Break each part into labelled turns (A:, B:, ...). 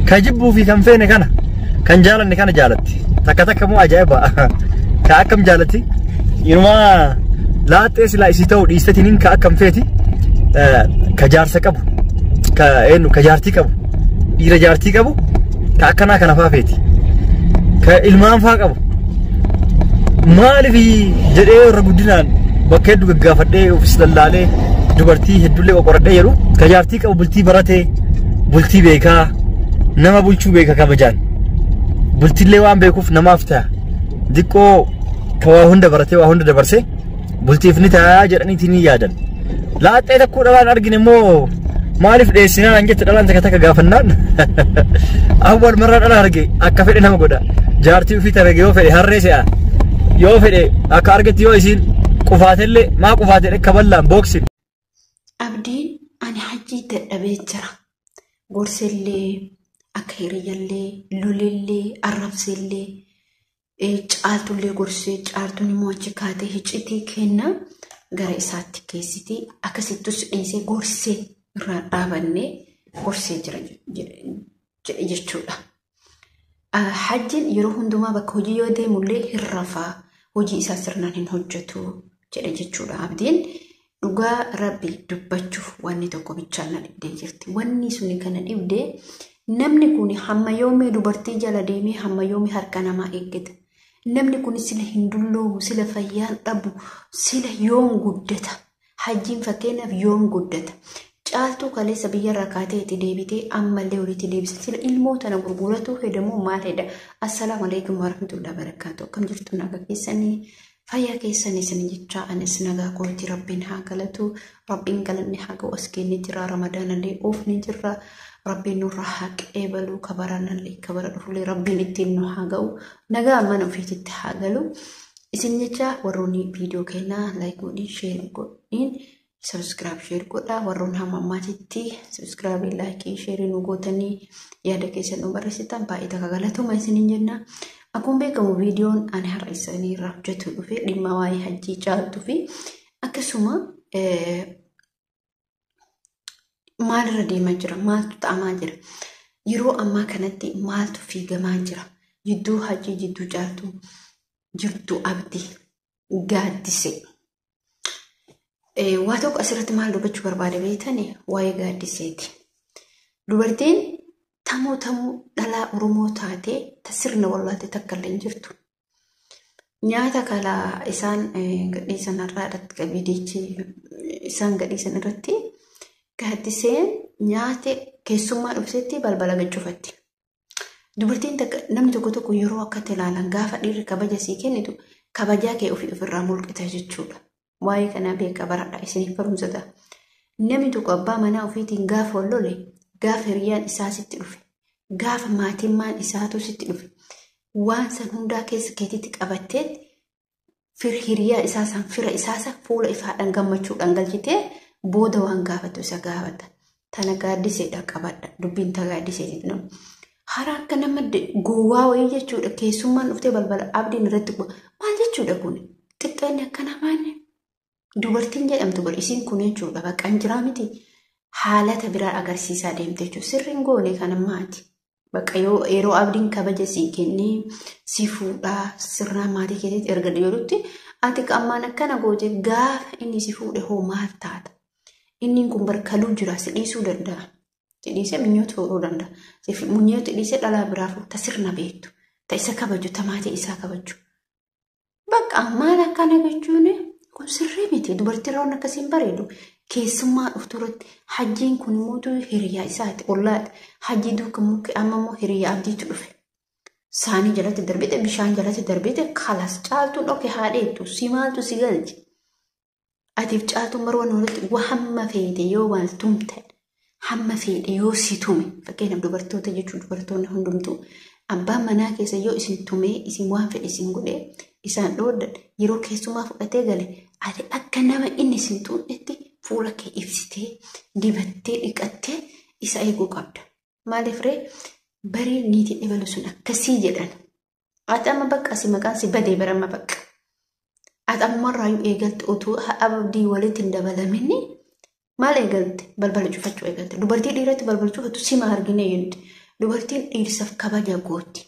A: كجبوا في كم فين كان جالني كان جالتي تكتك مو عجيبة كأكم جالتي ينما لا تيس لا يسيتو يستتنين كأكم فيتي كجار سكبو كأنه كجارتي كبو إذا جارتي كبو كأكنا كنفا فيتي كإلمان فاكبو مالي في جريء رجودنا بكيد وقافته وفي الله dubartii hedduulee qoqqoradhee jiru kajaartii qabu bultii barate bultii beeka nama bulchuu beeka kabajaan bultiilee waan beekuuf namaaf ta'a diqqoo waa hunda barate waa hunda dabarse bultiif ni ta'a jedhaniitiin ni yaadan laaxee tokko dhalaan argine immoo maaliif dheessinaan anjette dhalaan takka gaafannaan awwal marra dhala arge akka fedhe nama godha jaartii ofii tarage yoo fedhe harree se'a yoo fedhe akka argetti yoo isiin qufaatellee maa qufaatee kaballaan booksi
B: abdiin ani hajjii dadhabee jira gorsellee akka hiriyyallee lolillee arrabsellee caaltullee gorsee caaltuun immoo achi kaatee hiccitii kenna gara isaatti keessitee akkasittus dhiisee gorsee irraa dhaabannee gorsee jira jechuudha. Hajjiin yeroo hundumaa bakka hojii yoo deemullee hin rafaa hojii isaa sirnaan hin hojjetu jedhe jechuudha abdiin. Dhugaa Rabbi dubbachuuf wanni tokko bichaan na dhibdee jirti. Wanni suni kana dhibdee namni kun hamma yoomii dubartii jala deemee hamma yoomii harka namaa eeggata. Namni kun sila hin dulloomu, sila fayyaan dhabu, sila yoom guddata. Hajjiin fakkeenyaaf yoom guddata. Caaltuu kaleessa biyyarraa kaatee itti deebitee ammallee walitti deebisa. Sila ilmoo tana gurguratu hedamoo maal heda? Assalaamu alaikum warahmatullahi wabarakatuh. Akkam jirtu naga keessanii? Fayyaa keessan isin jecha anis nagaa kooti rabbiin haa galatu rabbiin galanni haa ga'u as keenya jira ramadaanallee oofni jira rabbiin nurra haa qeebalu kabaranallee kabara dhufulee rabbiin ittiin nu haa ga'u nagaa mana ofiititti haa galu isin jecha warroonni viidiyoo keenyaa laayik godhin sheer godhin subscribe sheer godhaa warroonni hamma ammaatitti subscribe laayikii sheerii nu gootanii yaada keessan nu barreessitan baay'ee takka galatuma isiniin jenna. Akkuma beekamu viidiyoon ani har'a isaanii irraa hojjetu dhufe dhimma waa'ee hajjii caaltuu fi akkasuma maalirra deemaa jira maaltu ta'amaa jira yeroo ammaa kanatti maaltu fiigamaa jira jidduu hajjii jidduu caaltuu jirtu abdii gaaddise waa tokko asirratti maal dubbachuu barbaade beektanii waa'ee gaaddiseeti dubartiin tamoo dhalaa Oromoo taatee tasirna wallaatee takka illee jirtu. Nyaata kalaa isaan gadhiisan irratti qabidichi isaan gadhiisan irratti gaaddiseen nyaate keessummaa dhufsetti balbala gachufatti. Dubartiin namni tokko yeroo akkatti ilaalan gaafa dhiirri kabaja sii kennitu kabajaa kee ofirraa mulqita jechuudha. Waa'ee kanaa beeka baradhaa isiniif barumsa ta'a. Namni tokko abbaa manaa ofiitiin gaafa wal lole gaafa hiriyyaan isaa sitti dhufe gaafa maatimmaan isaatu sitti dhufe waan san hundaa keessa keetitti qabattee hiriyaa isaa san fira isaa san fuula ifaadhaan gammachuudhaan galchitee booda waan gaafatu isa gaafata tana gaaddiseedha qabadha dubbiin ta gaaddiseedha no hara akka nama gowwaa wayii jechuudha keessummaan dhuftee balbala abdiin irratti maal jechuudha kun xiqqeenni akkana maanne dubartiin jedhamtu bar isiin kun jechuudha baqqaan jiraa miti. Haalata biraa agarsiisaa deemte jechuudha. Sirriin goone kana maati? Bakka yeroo abdiin kabaja sii kennee si fuudhaa sirnaa maatii keessatti erga dhiyeessutti ati qammaan akkana goote gaafa inni si fuudhe hoo maal taata? Inni kun barkaluu jira si dhiisuu danda'a. Si dhiisee minyoota fuudhuu danda'a. Si minyoota dhiisee dhalaa biraa fuudha sirna beektu. Ta isa kabaju ta maatii isaa kabaju. Bakka maal akkana jechuun kun sirrii miti dubartiin roon akkasiin bareedu. Keessummaa dhufturatti hajjiin kun mootu hiriyaa isaati ollaati hajjii duuka muki amma immoo hiriyaa abdiitu dhufe saanii jalatti darbite bishaan jalatti darbite kalas caaltuun dhoke haadheettu si maaltu si galchi atiif caaltuun marwan walitti hamma feete yoo maal tumte hamma feete yoo si tume fakkeenyaaf dubartoota jechuun dubartoonni hundumtuu abbaan manaa keessa yoo isin tumee isin waan fedhe isin godhee isaan dhoodda yeroo keessummaa fudhatee gale ati akka nama inni isin tuudhetti fuula kee ibsitee dibattee dhiqattee isa eeguu qabda. Maaliif ree barii niitii dhibalu sun akkasii jedhan. Ati amma bakka si maqaan si badee barama bakka. Ati ammarraa yoo eegalte utuu abdii walitti hin dabalaminni maal eegalte balbala cufachuu eegalte. Dubartii dhiiratti balbala cufatu sima argine yuuti. dubartiin dhiirsaaf kabaja gooti.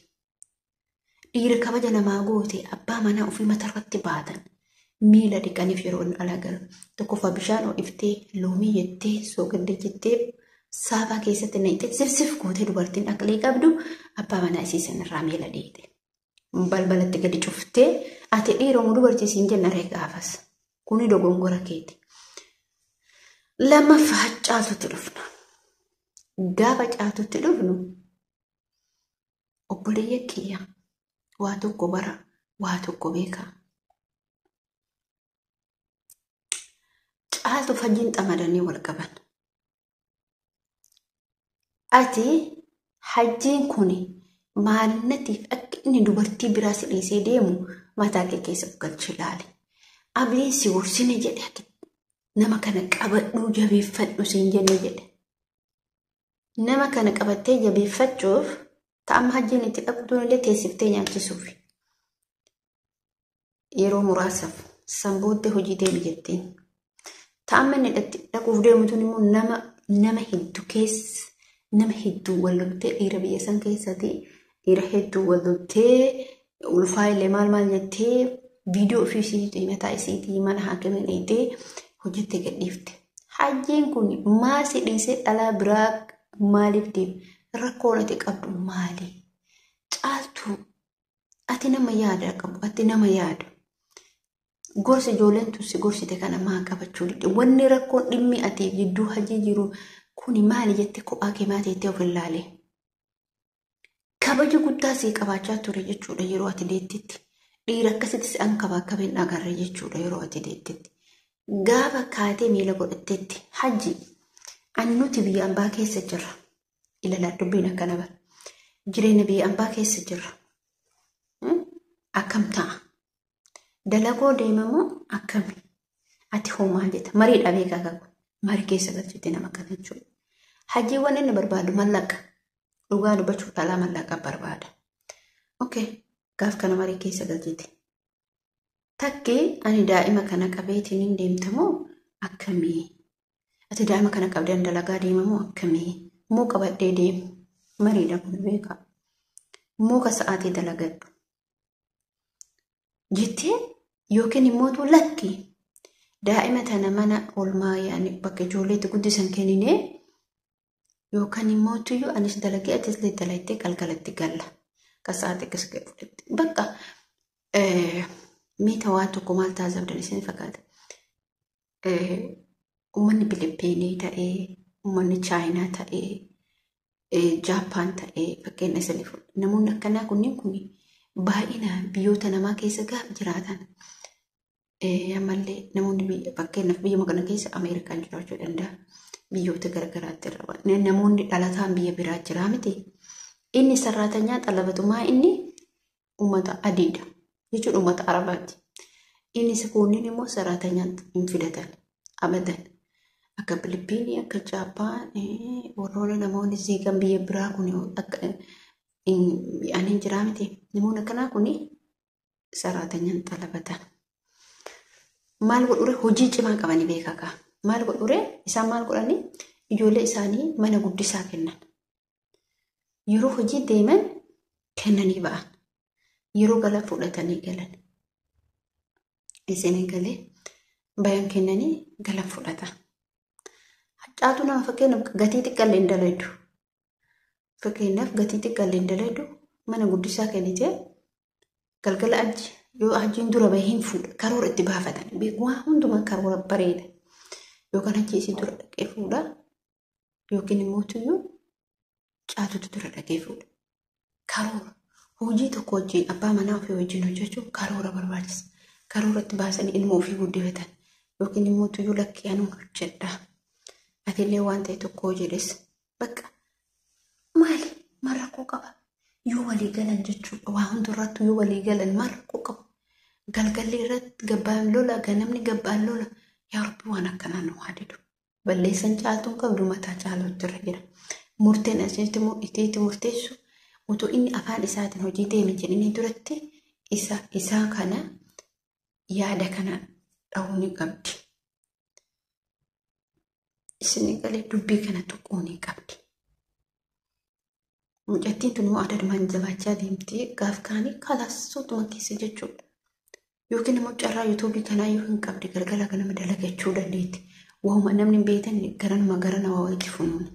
B: Dhiira kabaja namaa goote abbaa manaa ofii matarratti baatan miila dhiqaniif yeroo inni alagalu tokkoffaa bishaan ho'iftee loomii jettee soogidde jettee saafaa keessatti naqxee sifsif gootee dubartiin aqlii qabdu abbaa manaa isii sanarraa miila dhiite. Balbalatti gadi cuftee ati dhiiroo dubartii siin jenna ree gaafas. Kuni dogongora keeti. Lammaffaa caaltutti dhufna. Gaafa caaltutti dhufnu obboleeyya kiyya waa tokko bara waa tokko beeka. Caaltu fajjiin xamadanii wal qaban. Ati hajjiin kuni maalnatiif akka inni dubartii biraa si dhiisee deemu mataa kee keessa galchi ilaali. Abdiin si gorsine jedhe nama kana qabadhuu jabeeffadhu siin jenne jedhe. Nama kana qabattee jabeeffachuuf ta'ama hajjiin itti dhaqxuun illee teessiftee nyaachisuuf. Yeroo muraasaaf sanbooddee hojii deemi jettiin. Ta'ama inni dhaquuf deemtuun immoo nama hedduu keessa nama hedduu wal loltee dhiira biyya san keessatti dhiira hedduu wal loltee ulfaa illee maal jettee viidiyoo ofii isiitii mataa isiitii mana haakimee dheedee hojjettee gadhiifte. Hajjiin kun maal si dhiisee dhalaa biraa maaliif deema? Rakkoon ati qabdu maali? Caaltu ati nama yaada qabu ati nama yaadu. Gorsi ijoolleen tusi gorsite kana maa qabachuu dide. Wanni rakkoon dhimmi ati jidduu hajjii jiru kuni maali jettee kophaa kee maatii itti of ilaalee. Kabaja guddaa sii qabaachaa ture jechuudha yeroo ati deettitti. Dhiira akkasitti si ankabaakabeen agarre jechuudha yeroo ati deettitti. Gaafa kaatee miila godhattetti hajji annuti biyya ambaa keessa jirra. Ilaalaa dubbiin akkana bara. Jireenya biyya ambaa keessa jirra. Akkam ta'a? Dalagoo deemamoo akkami? Ati hoo maal jetta? Marii dhabee qaqqabu. Marii keessa galchite nama kana jechuudha. Hajjiiwwan inni barbaadu mallaqa. Dhugaa dubbachuu dhalaa mallaqa barbaada. Okay. Gaaf kana marii keessa galchite. Takkee ani daa'ima kana qabeetiin hin deemtamoo akkamii? Ati daa'ima kana qabdee dalagaa deemamoo akkamii? Moo qabadhee deemu? Mariidha kun beekaa. Moo ka sa'aatii dalagadhu? Jettee yookiin immoo lakki daa'ima tana mana oolmaa yaani bakka ijoolleetti guddisan kenninee yookaan immoo tuyyuu anis dalagee atis illee dalagdee galgalatti galla. Kasaate akkas godhatti. Bakka miita waan tokko maal taasifdan isin fakkaata. Uummanni Filipiinii ta'ee, uummanni Chaayinaa ta'ee, Jaappaan ta'ee fakkeenya isin fudhatu. Namoonni akkanaa kunniin kun baay'inaan biyyoota namaa keessa gaafa jiraatan. Ammallee namoonni fakkeenyaaf biyya kana keessa Ameerikaan jiraachuu danda'a. Biyyoota garagaraatti irra. Namoonni dhalataan biyya biraa jiraa miti. Inni sararatanyaa xalabatumaa inni uummata adiidha. Jechuun uummata Arabaati. Inni sakuunniin immoo sararatanyaa hin fidatan. Abadan. Akka Filipiinii, akka Jaappaan, warroonni namoonni siigan biyya biraa kun akka ani jiraa miti. Namoonni akkanaa kun sararatanyaa xalabatan. Maal godhure hojii cimaa qabanii beekaa. Maal godhure isaan maal godhanii ijoollee isaanii mana guddisaa kennan. Yeroo hojii deeman kennanii ba'an. Yeroo gala fudhatanii galan. Isin galee bayan kennanii gala fudhatan. Hacaatu nama fakkeenyaaf gatii xiqqaallee hin daladdu. Fakkeenyaaf gatii xiqqaallee hin daladdu mana guddisaa kennitee galgala achi yoo achiin dura bahee hin fuudha karoora itti baafatan. Waan hundumaa karoora bareeda. Yookaan achi isii dura dhaqee fuudha. Yookiin immoo tuyyuu caatutu dura dhaqee fuudha. Karoora. Hojii tokko wajjin abbaa manaa ofii wajjin hojjechuun karoora barbaachisa. Karoora itti baasanii ilma ofii guddifatan. Yookiin immoo tuyyuu lakkee anuu hojjedha. Atillee waan ta'e tokko jedhes bakka maali marrakkoo qaba. Yoo walii galan jechuudha. Waa hundarrattu yoo walii galan marrakkoo qaba. Galgalli irratti gabbaan lola ganamni gabbaan lola. Yaa Rabbi waan akkanaa nu haadidu. Balleessan caaltuun qabdu mataa caaluutti irra jira. Murteen asitti itti murteessu utuu inni afaan isaatiin hojii deeme jedhanii duratti isaa kana yaada kana dha'uu ni qabdi. Isin galee dubbii kana tuquu ni qabdi. mucattiin tun immoo adadmaan jabaachaa deemtee gaaf kaanii kalaas suutuma keessa jechuudha. Yookiin immoo carraa yuutuubii kanaa yoo hin qabde galgala kana dalagachuu dandeetti. Waanuma namni beekan garanuma gara nama wayiitti funuun.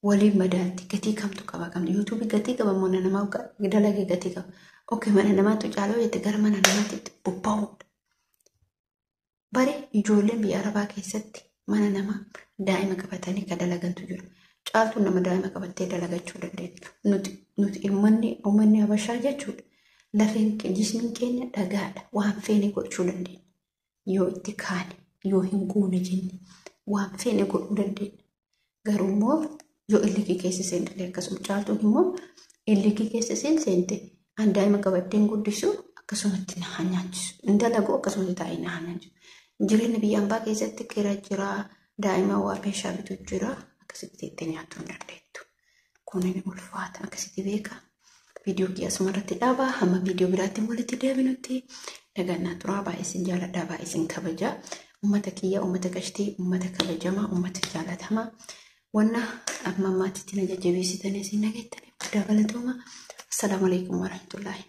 B: Waliin madaalti gatii kamtu qaba qabdi. Yuutuubii gatii qaba mana namaa dalagee gatii qaba. Ookee mana namaatu caalaa yoo gara mana namaatti bobba'uudha. Bare ijoolleen biyya Arabaa keessatti mana namaa daa'ima qabatanii kan dalagantu jiru. Caaltuun nama daa'ima qabattee dalagachuu dandeenya. Nuti uummanni Habashaa jechuudha. Lafeen jismiin keenya dhagaadha. Waan feene gochuu dandeenya. Yoo itti kaane yoo hin guune jenne waan feene godhuu dandeenya. Garuu immoo yoo illikii keessa seente akkasuma caaltuun immoo illikii keessa seente an daa'ima qabattee guddisu akkasumatti na nyaachisu. Indalagu akkasumatti taa'ee na nyaachisu. Jireenya biyya ambaa keessatti kira jira daa'ima waa meeshaa bitu jira akkasitti itti nyaachuu hin dandeettu. Kun inni ulfaata akkasitti beeka. Viidiyoo kiyya asumarratti dhaabaa hamma viidiyoo biraatti walitti deebinutti dhagannaa turaa baay'ee isin jaalladhaa baay'ee isin kabajaa. Uummata kiyya uummata gashtii uummata kabajamaa uummata jaalatamaa wanna amma ammaatitti na jajjabeessitanii isin nageettaniif guddaa galatooma. Assalaamu alaikum warahmatullaahi.